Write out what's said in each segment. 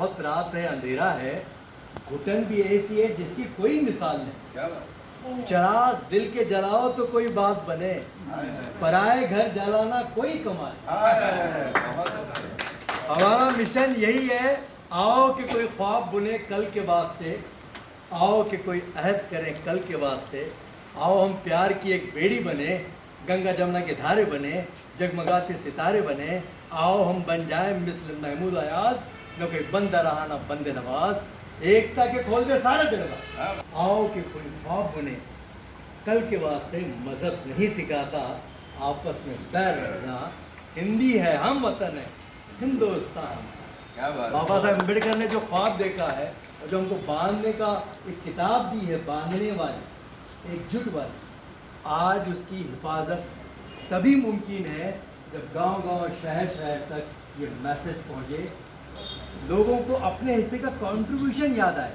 बहुत रात है, अंधेरा है, घुटन भी ऐसी है जिसकी कोई मिसाल नहीं। चिराग दिल के जलाओ तो कोई बात बने, पराए घर जलाना कोई कमाल। हमारा मिशन यही है, आओ कि कोई ख्वाब बुने कल के वास्ते, आओ कि कोई अहद करें कल के वास्ते, आओ हम प्यार की एक बेड़ी बने, गंगा जमुना के धारे बने, जगमगाते सितारे बने, आओ हम बन जाए मिस्ल महमूद अयाज, न कोई बंदा रहा ना बंदे नवाज, एकता के खोल दे सारे दरवाज़। आओ कि कोई ख्वाब बुने कल के वास्ते, मजहब नहीं सिखाता आपस में बैर रखना, हिंदी है हम वतन है हिंदुस्तान। बाबा साहब अम्बेडकर ने जो ख्वाब देखा है और जो हमको बांधने का एक किताब दी है, बांधने वाली, एकजुट वाली, आज उसकी हिफाजत तभी मुमकिन है जब गांव-गांव, शहर-शहर तक ये मैसेज पहुंचे, लोगों को अपने हिस्से का कंट्रीब्यूशन याद आए,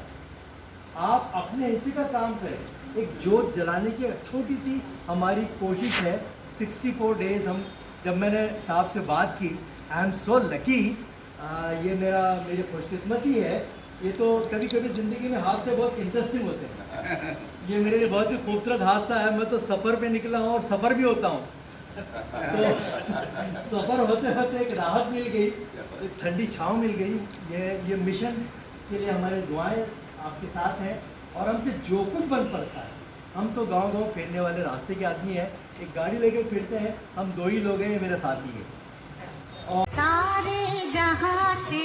आप अपने हिस्से का काम करें। एक जोत जलाने की छोटी सी हमारी कोशिश है। 64 डेज़ हम, जब मैंने साहब से बात की, आई एम सो लकी, ये मेरी खुशकिस्मती है। ये तो कभी कभी ज़िंदगी में हादसे बहुत इंटरेस्टिंग होते हैं। ये मेरे लिए बहुत ही खूबसूरत हादसा है। मैं तो सफ़र पे निकला हूँ और सफ़र भी होता हूँ, तो सफ़र होते होते एक राहत मिल गई, एक ठंडी छाँव मिल गई। ये मिशन के लिए हमारे दुआएं आपके साथ हैं, और हमसे जो कुछ बन पड़ता है, हम तो गांव-गांव फिरने वाले रास्ते के आदमी हैं, एक गाड़ी लेके फिरते हैं, हम 2 ही लोग हैं, ये मेरे साथी है। सारे जहां से